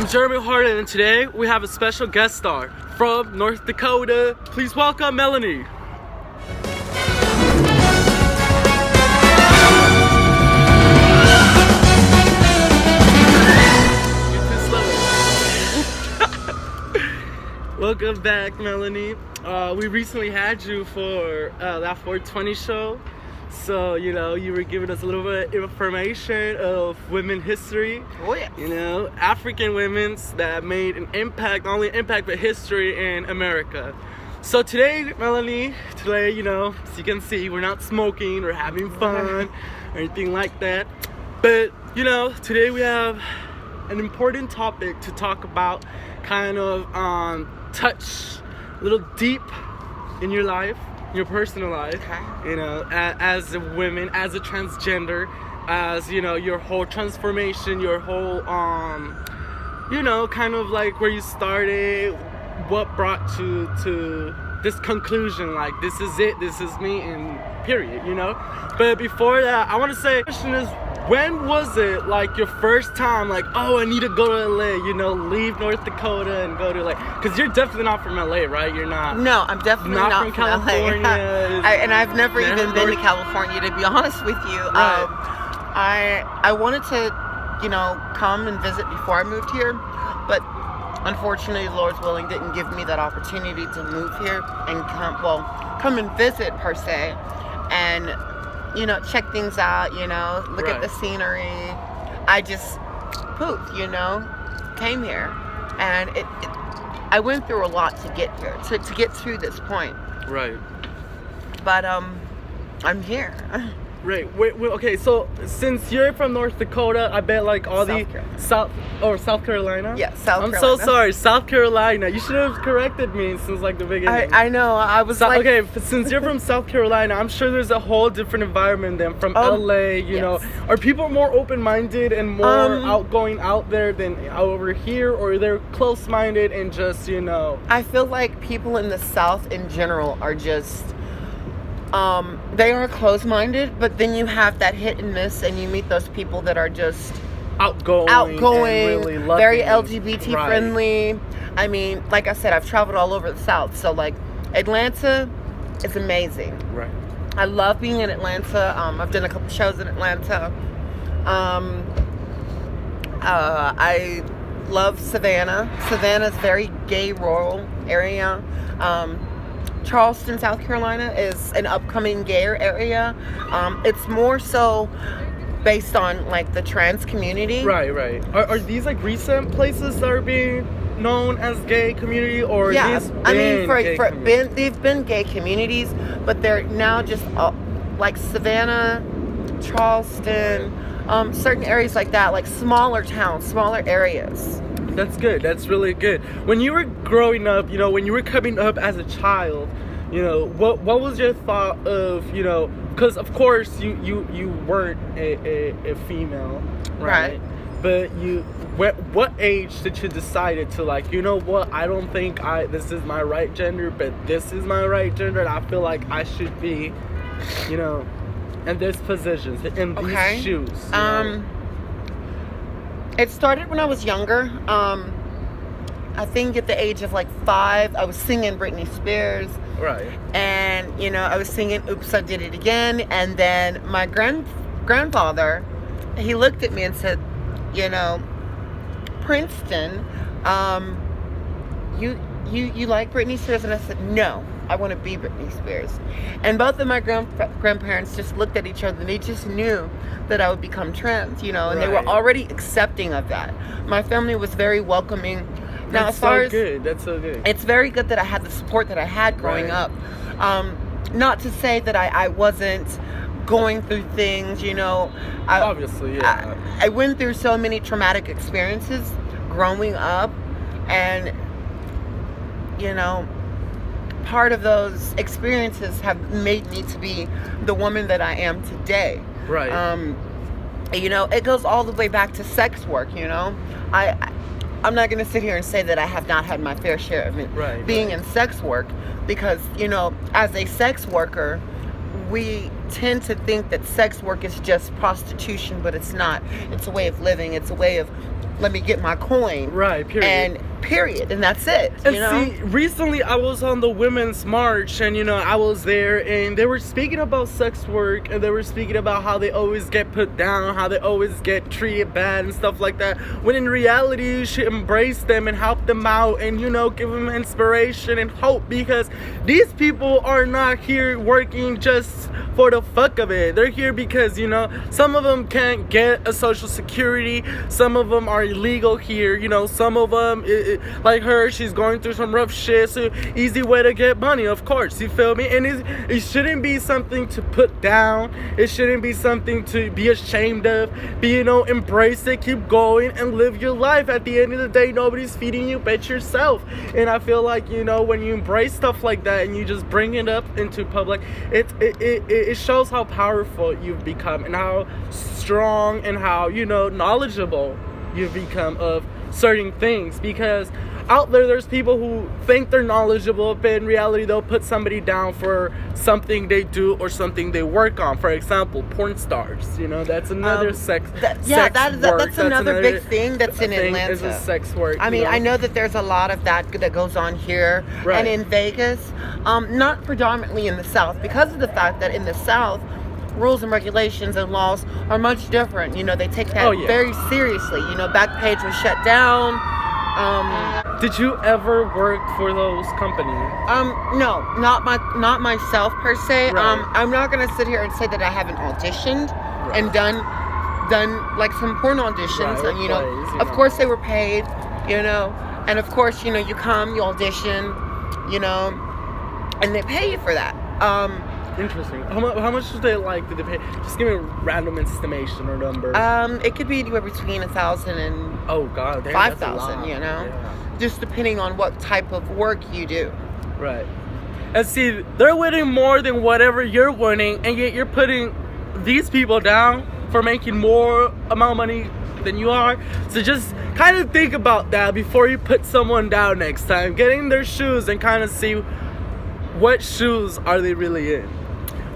Jeremy Harlen, and today we have a special guest star from North Dakota. Please welcome Melanie. Welcome back, Melanie. We recently had you for that 420 show. So, you were giving us a little bit of information of women history. Oh, yeah. African women's that made an impact, not only an impact, but history in America. So today, Melanie, as you can see, we're not smoking or having fun or anything like that. But, today we have an important topic to talk about, kind of touch a little deep in your life. Your personal life, as a woman, as a transgender, as your whole transformation, your whole kind of like where you started, what brought you to this conclusion, like this is it, this is me, and period. But before that, I want to say, the question is, when was it like your first time, like, oh, I need to go to LA, leave North Dakota and go to, like, because you're definitely not from LA, right? You're not. No, I'm definitely not from California. And I've never even been to California, to be honest with you. Right. I wanted to, come and visit before I moved here, but unfortunately, Lord's willing, didn't give me that opportunity to move here and come and visit per se, and check things out, look at the scenery. I just came here, and I went through a lot to get here, to get to this point. Right. But I'm here. Right. Wait, okay, so since you're from North Dakota, I bet like all South Carolina? Yeah, South Carolina. I'm so sorry, South Carolina. You should have corrected me since like the beginning. I know, I was okay, since you're from South Carolina, I'm sure there's a whole different environment than from LA, yes. Are people more open-minded and more outgoing out there than over here, or they're close-minded and just, I feel like people in the South in general are just... they are closed-minded, but then you have that hit and miss, and you meet those people that are just outgoing and really loving, very LGBT friendly. I mean, like I said, I've traveled all over the South, so like Atlanta is amazing. Right. I love being in Atlanta. I've done a couple shows in Atlanta. I love Savannah. Savannah's very gay rural area. Charleston, South Carolina is an upcoming gayer area. It's more so based on like the trans community. Right. Are these like recent places that are being known as gay community, or these they've been gay communities, but they're now just like Savannah, Charleston, certain areas like that, like smaller towns, smaller areas. That's good. That's really good. When you were growing up, when you were coming up as a child, what was your thought of, because of course you weren't a female, right? But what age did you decide to like, what, I don't think this is my right gender, but this is my right gender, and I feel like I should be, in this position, in these shoes. It started when I was younger. I think at the age of like 5, I was singing Britney Spears. Right. And, I was singing Oops, I Did It Again. And then my grandfather, he looked at me and said, Princeton, you like Britney Spears? And I said, no, I want to be Britney Spears. And both of my grandparents just looked at each other, and they just knew that I would become trans, and they were already accepting of that. My family was very welcoming. Now, That's so good. It's very good that I had the support that I had growing up. Not to say that I wasn't going through things, Obviously, yeah. I went through so many traumatic experiences growing up, and, part of those experiences have made me to be the woman that I am today. Right. It goes all the way back to sex work, I'm not going to sit here and say that I have not had my fair share of it being in sex work, because, as a sex worker, we tend to think that sex work is just prostitution, but it's not. It's a way of living. It's a way of, let me get my coin. Right, period. And that's it. And you know? see, recently I was on the Women's March, and I was there, and they were speaking about sex work, and they were speaking about how they always get put down, how they always get treated bad and stuff like that, when in reality you should embrace them and help them out, and give them inspiration and hope, because these people are not here working just for the fuck of it. They're here because some of them can't get a social security, some of them are illegal here, some of them like her, she's going through some rough shit, so easy way to get money, of course, you feel me? And it shouldn't be something to put down, it shouldn't be something to be ashamed of, embrace it, keep going, and live your life. At the end of the day, nobody's feeding you but yourself. And I feel like, when you embrace stuff like that and you just bring it up into public, it shows how powerful you've become and how strong and how, knowledgeable you've become of certain things, because out there's people who think they're knowledgeable, but in reality they'll put somebody down for something they do or something they work on. For example, porn stars, that's another sex work. That's another big thing that's in Atlanta. Is a sex work. I mean, I know that there's a lot of that goes on here, right, and in Vegas, not predominantly in the South, because of the fact that in the South, rules and regulations and laws are much different. They take that very seriously. Backpage was shut down. Did you ever work for those companies? No, not myself per se. Right. I'm not gonna sit here and say that I haven't auditioned and done like some porn auditions, right, and plays, of course they were paid, and of course you come, you audition, and they pay you for that. Interesting. How much did they pay? Just give me a random estimation or number. It could be anywhere between 1,000 and God, damn, 5,000. Yeah. Just depending on what type of work you do. Right. And see, they're winning more than whatever you're winning, and yet you're putting these people down for making more amount of money than you are. So just kind of think about that before you put someone down next time. Get in their shoes and kind of see what shoes are they really in.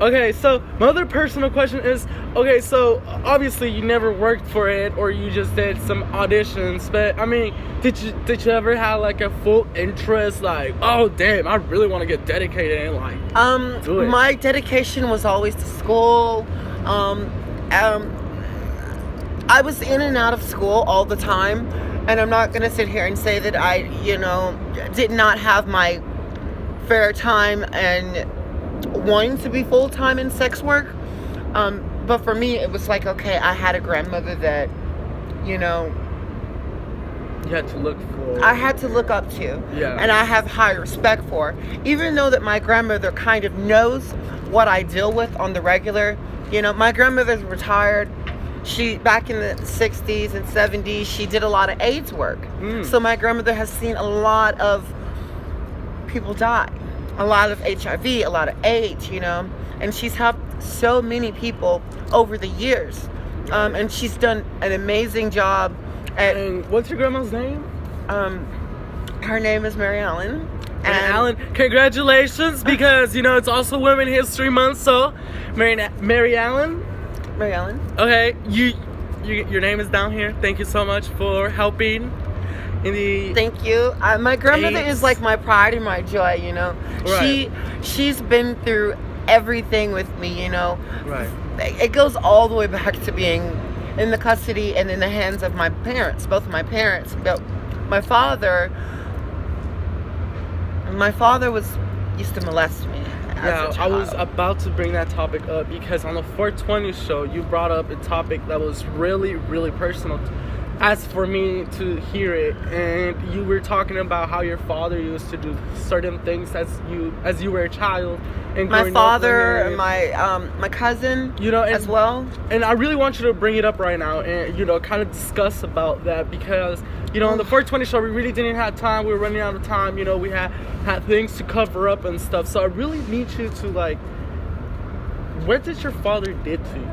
Okay, so my other personal question is, okay, so obviously you never worked for it, or you just did some auditions, but I mean, did you ever have like a full interest, like, oh damn, I really want to get dedicated and like do it? My dedication was always to school. I was in and out of school all the time, and I'm not gonna sit here and say that I did not have my fair time and wanting to be full-time in sex work, but for me it was like, okay, I had a grandmother that you had to look for. I had to look up to, and I have high respect for, even though that my grandmother kind of knows what I deal with on the regular. My grandmother's retired. She, back in the 60s and 70s, she did a lot of AIDS work. So my grandmother has seen a lot of people die, a lot of HIV, a lot of AIDS, and she's helped so many people over the years, and she's done an amazing job. And what's your grandma's name? Her name is Mary Harlen. And Alan, congratulations, because it's also Women's History Month, so Mary Harlen. Mary Harlen. Okay, your name is down here. Thank you so much for helping. Thank you. My grandmother is like my pride and my joy, Right. She's been through everything with me, Right. It goes all the way back to being in the custody and in the hands of my parents, both of my parents. But my father used to molest me. Yeah, I was about to bring that topic up, because on the 420 show you brought up a topic that was really, really personal as for me to hear it, and you were talking about how your father used to do certain things as you were a child, and my father and my cousin, as well. And I really want you to bring it up right now and kind of discuss about that, because on the 420 show we really didn't have time. We were running out of time. We had things to cover up and stuff. So I really need you to, like, what did your father did to you?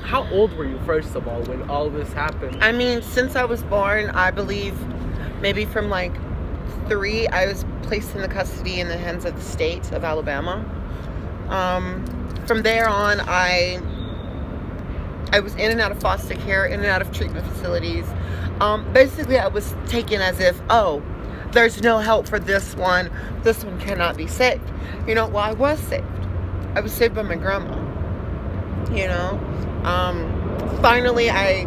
How old were you, first of all, when all this happened? I mean, since I was born, I believe maybe from like 3, I was placed in the custody in the hands of the state of Alabama. From there on, I was in and out of foster care, in and out of treatment facilities. Basically, I was taken as if, oh, there's no help for this one. This one cannot be saved. Well, I was saved. I was saved by my grandma. Finally, I,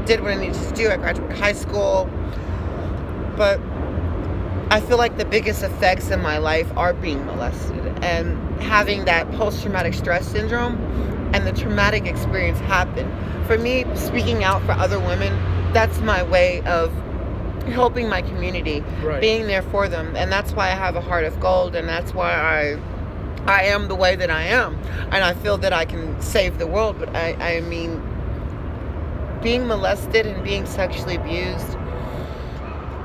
did what I needed to do. I graduated high school. But I feel like the biggest effects in my life are being molested and having that post-traumatic stress syndrome and the traumatic experience happen. For me, speaking out for other women, that's my way of helping my community, right. Being there for them. And that's why I have a heart of gold, and that's why I am the way that I am. And I feel that I can save the world. But I mean, being molested and being sexually abused,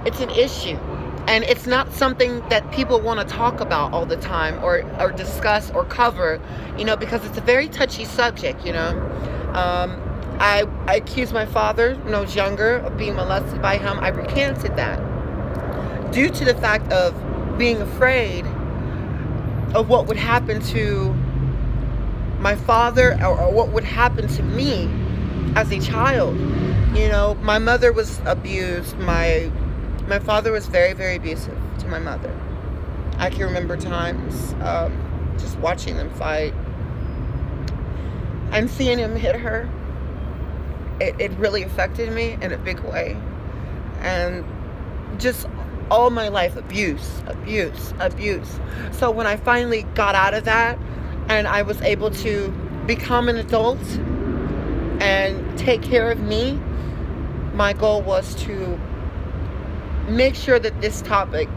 it's an issue. And it's not something that people want to talk about all the time or discuss or cover, because it's a very touchy subject, I accused my father when I was younger of being molested by him. I recanted that due to the fact of being afraid of what would happen to my father or what would happen to me as a child. My mother was abused. My father was very, very abusive to my mother. I can remember times just watching them fight and seeing him hit her. It really affected me in a big way. And just all my life, abuse. So when I finally got out of that and I was able to become an adult and take care of me, my goal was to make sure that this topic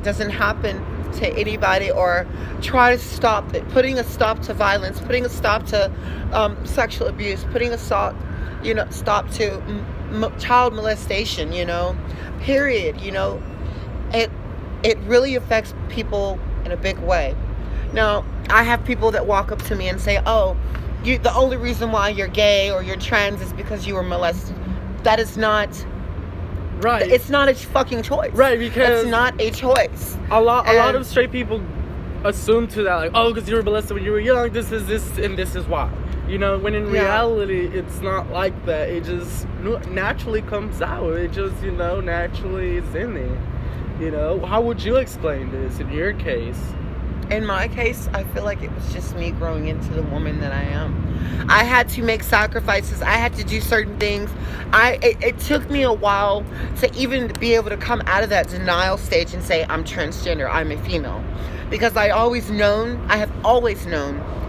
doesn't happen to anybody, or try to stop it, putting a stop to violence, putting a stop to sexual abuse, putting a stop to child molestation, period. It really affects people in a big way. Now, I have people that walk up to me and say, oh, the only reason why you're gay or you're trans is because you were molested. That is not right. It's not a fucking choice. Right, because it's not a choice. A lot of straight people assume to that, like, oh, because you were molested when you were young, this is this and this is why. When in reality, it's not like that. It just naturally comes out. It just, naturally is in there. How would you explain this in your case? In my case, I feel like it was just me growing into the woman that I am. I had to make sacrifices. I had to do certain things. It took me a while to even be able to come out of that denial stage and say, I'm transgender, I'm a female. Because I have always known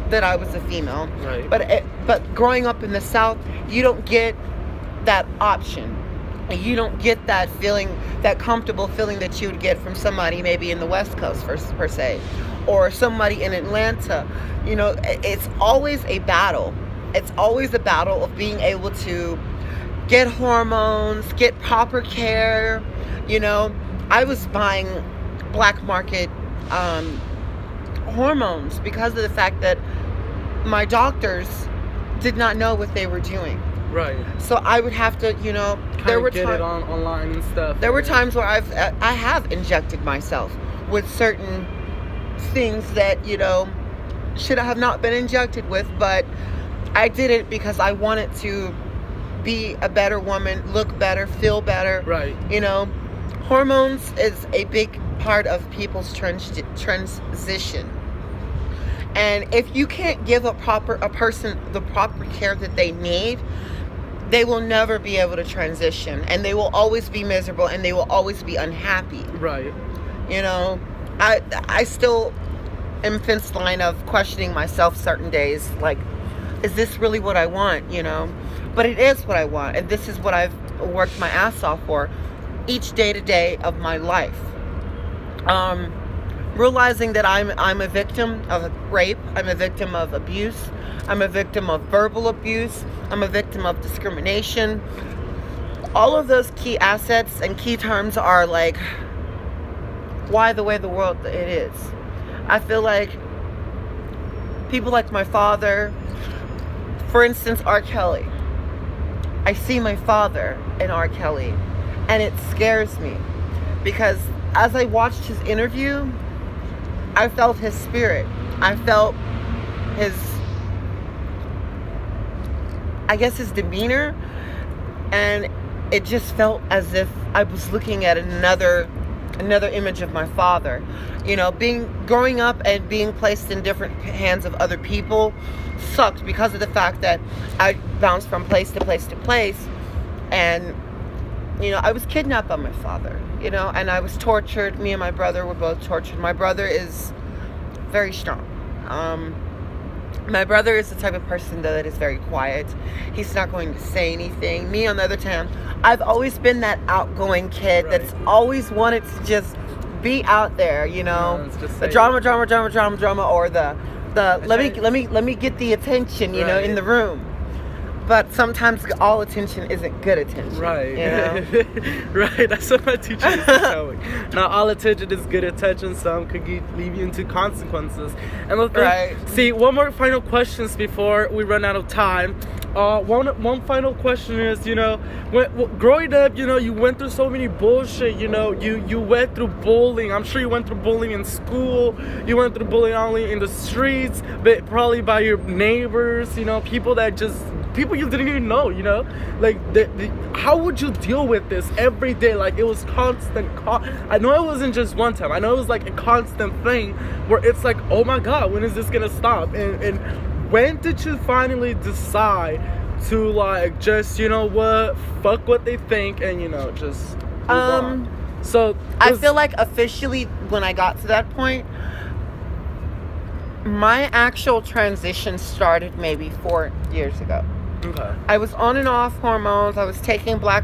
that I was a female. Right. But growing up in the South, you don't get that option. You don't get that feeling, that comfortable feeling that you would get from somebody maybe in the West Coast per se, or somebody in Atlanta. It's always a battle. It's always a battle of being able to get hormones, get proper care. I was buying black market hormones because of the fact that my doctors did not know what they were doing. Right. So I would have to, there were get it online and stuff. There were times where I have injected myself with certain things that, should have not been injected with, but I did it because I wanted to be a better woman, look better, feel better. Right. Hormones is a big part of people's transition. And if you can't give a person the proper care that they need, they will never be able to transition, and they will always be miserable, and they will always be unhappy. Right. I still am fence line of questioning myself certain days, like, is this really what I want? But it is what I want, and this is what I've worked my ass off for each day to day of my life. Realizing that I'm a victim of rape, I'm a victim of abuse, I'm a victim of verbal abuse, I'm a victim of discrimination. All of those key assets and key terms are like why the way the world it is. I feel like people like my father, for instance, R. Kelly. I see my father in R. Kelly, And it scares me because as I watched his interview, I felt his spirit. I felt his, I guess, his demeanor. And it just felt as if I was looking at another image of my father. You know, growing up and being placed in different hands of other people sucked because of the fact that I bounced from place to place to place. And, you know, I was kidnapped by my father, you know, and I was tortured. Me and my brother were both tortured. My brother is very strong. My brother is the type of person that is very quiet. He's not going to say anything. Me, on the other hand, I've always been that outgoing kid that's always wanted to just be out there, you know, the drama, or the let me get the attention, you know, in the room. But sometimes all attention isn't good attention. Right. You know? Right. That's what my teacher used to tell me. Not all attention is good attention. Some could leave you into consequences. And the thing, see, one more final questions before we run out of time. One final question is, you know, growing up, you know, you went through so many bullshit, you know, you went through bullying. I'm sure you went through bullying in school. You went through bullying only in the streets, but probably by your neighbors, you know, people you didn't even know, you know, like how would you deal with this every day? Like, it was constant. I know it wasn't just one time. I know it was like a constant thing where it's like, oh my God, when is this gonna stop? And when did you finally decide to, like, just, you know what, fuck what they think, and, you know, just move on? So I feel like officially when I got to that point, my actual transition started maybe 4 years ago. Okay. I was on and off hormones. I was taking black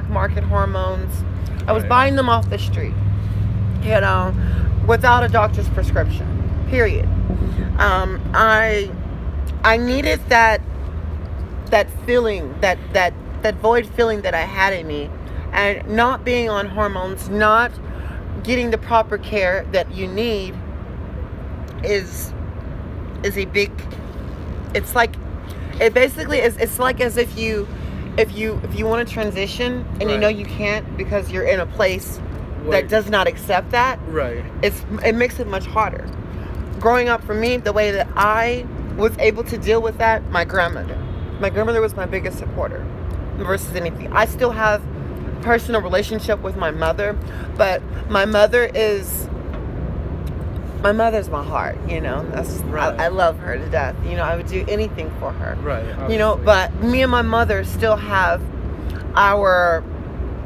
market hormones. I was buying them off the street, you know, without a doctor's prescription. Period. I needed that feeling, that void feeling that I had in me, and not being on hormones, not getting the proper care that you need is a big. It's like, it basically is. It's like as if you want to transition and you know you can't because you're in a place that does not accept that. Right. It makes it much harder. Growing up, for me, the way that I was able to deal with that, my grandmother was my biggest supporter versus anything. I still have a personal relationship with my mother, but my mother's my heart, you know. I love her to death. You know, I would do anything for her. Right. Obviously. You know, but me and my mother still have our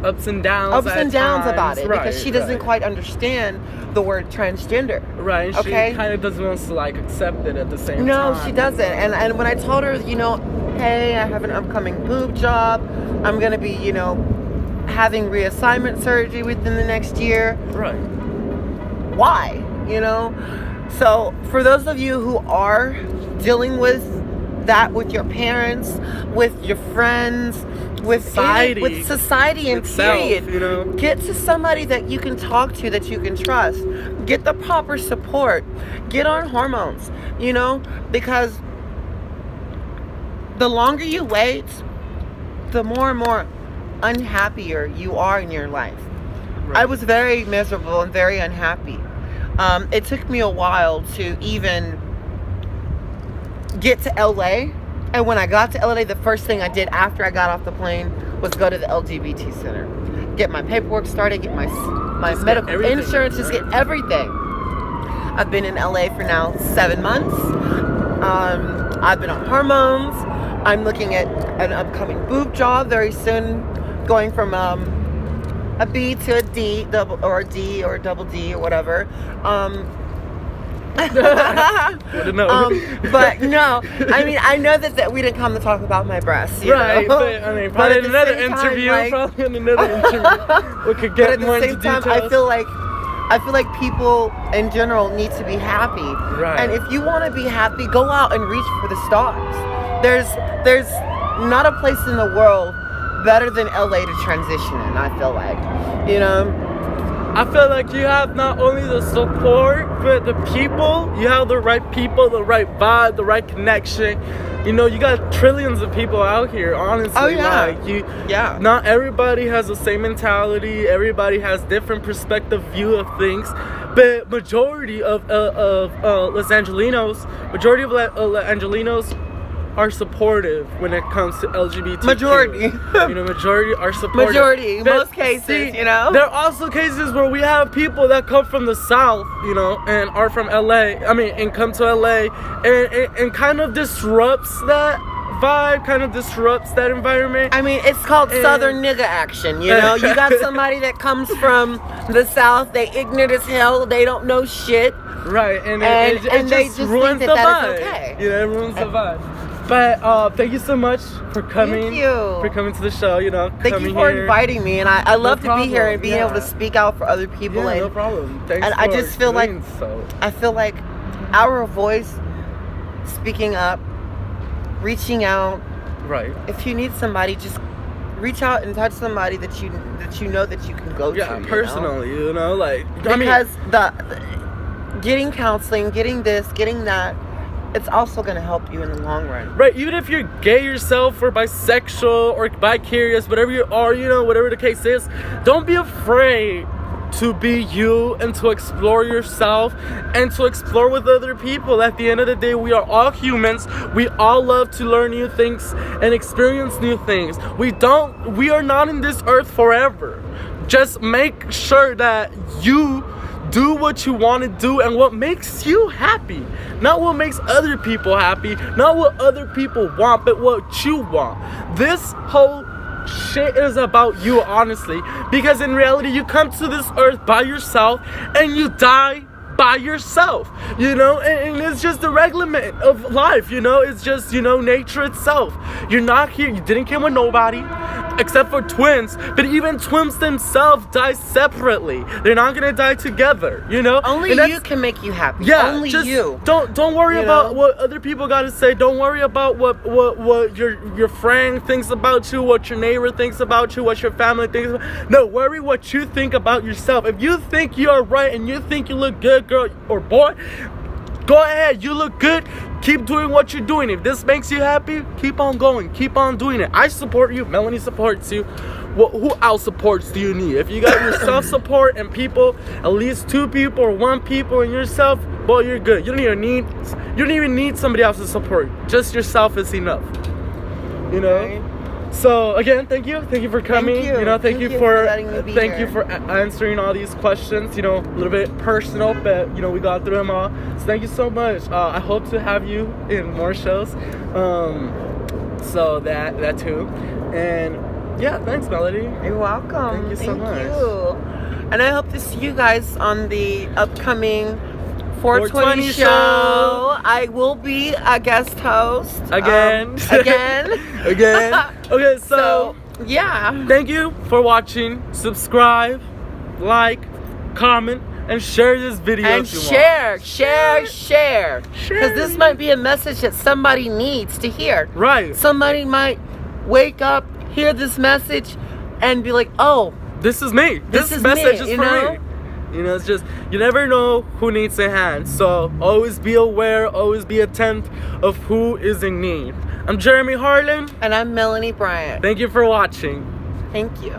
ups and downs about it, because she doesn't quite understand the word transgender. Right. Okay. She kind of doesn't want to, like, accept it at the same time. No, she doesn't. And when I told her, you know, hey, I have an upcoming boob job, I'm gonna be, you know, having reassignment surgery within the next year. Right. Why? You know? So for those of you who are dealing with that with your parents, with your friends, with society and period, you know, get to somebody that you can talk to, that you can trust. Get the proper support. Get on hormones, you know, because the longer you wait, the more and more unhappier you are in your life. Right. I was very miserable and very unhappy. It took me a while to even get to LA. And when I got to LA, the first thing I did after I got off the plane was go to the LGBT center. Get my paperwork started, get my medical insurance, just get everything. I've been in LA for now 7 months. I've been on hormones. I'm looking at an upcoming boob job very soon, going from a B to a D, or a D or a double D or whatever. But no, I mean, I know that we didn't come to talk about my breasts, you know? But I mean, probably in another interview, we could get more into details. But at the same time, I feel like people in general need to be happy. Right. And if you want to be happy, go out and reach for the stars. There's not a place in the world better than LA to transition in, I feel like, you know? I feel like you have not only the support, but the people. You have the right people, the right vibe, the right connection. You know, you got trillions of people out here, honestly. Oh, yeah. Like, Yeah. Not everybody has the same mentality. Everybody has different perspective view of things. But majority of Los Angelinos are supportive when it comes to LGBTQ. Majority. You know, majority are supportive. Majority, But most cases, you know? There are also cases where we have people that come from the South, you know, and are from LA. I mean, and come to LA and kind of disrupts that vibe, kind of disrupts that environment. I mean, it's called Southern nigga action, you know? You got somebody that comes from the South, they ignorant as hell, they don't know shit. Right, and And it they just just ruins think the that vibe. is okay. You know, it ruins the vibe. But thank you so much for coming. Thank you. For coming to the show, you know. Thank coming you for here. inviting me, and I love to be here and being yeah. able to speak out for other people. Yeah, and no problem. Thanks and for I just feel like doing so. I feel like our voice, speaking up, reaching out. Right. If you need somebody, just reach out and touch somebody that you know that you can go to. Yeah, you personally, you know, like because the getting counseling, getting this, getting that, it's also going to help you in the long run. Right, even if you're gay yourself or bisexual or bi-curious, whatever you are, you know, whatever the case is, don't be afraid to be you and to explore yourself and to explore with other people. At the end of the day, we are all humans. We all love to learn new things and experience new things. We are not in this earth forever. Just make sure that you do what you want to do and what makes you happy, not what makes other people happy, not what other people want, but what you want. This whole shit is about you, honestly, because in reality you come to this earth by yourself and you die by yourself, you know, and it's just the reglement of life, you know. It's just, you know, nature itself. You're not here, you didn't come with nobody except for twins, but even twins themselves die separately. They're not gonna die together, you know. Only you can make you happy. Yeah, only just you. Don't worry You about know? what other people gotta say. Don't worry about what your friend thinks about you, what your neighbor thinks about you, what your family thinks about. No, worry what you think about yourself. If you think you are right and you think you look good, girl or boy, go ahead, you look good. Keep doing what you're doing. If this makes you happy, keep on going. Keep on doing it. I support you. Melanie supports you. Well, who else supports do you need? If you got your self-support and people, at least 2 people or 1 people and yourself, boy, you're good. You don't even need somebody else's support. Just yourself is enough. You know? Okay. So again, thank you for coming. Thank you. You know, Thank you for letting me be here. for answering all these questions. You know, a little bit personal, but you know, we got through them all. So thank you so much. I hope to have you in more shows. So that too, and yeah, thanks, Melody. You're welcome. Thank you so much. You. And I hope to see you guys on the upcoming 420 420 show. I will be a guest host. Again. Again. Okay, so yeah. thank you for watching. Subscribe, like, comment, and share this video. And if you share. Share. Because this might be a message that somebody needs to hear. Right. Somebody might wake up, hear this message, and be like, oh, This is me. This is message me, is you for know? me. You know, it's just, you never know who needs a hand. So always be aware, always be attentive of who is in need. I'm Jeremy Harlen. and I'm Melanie Bryant. Thank you for watching. Thank you.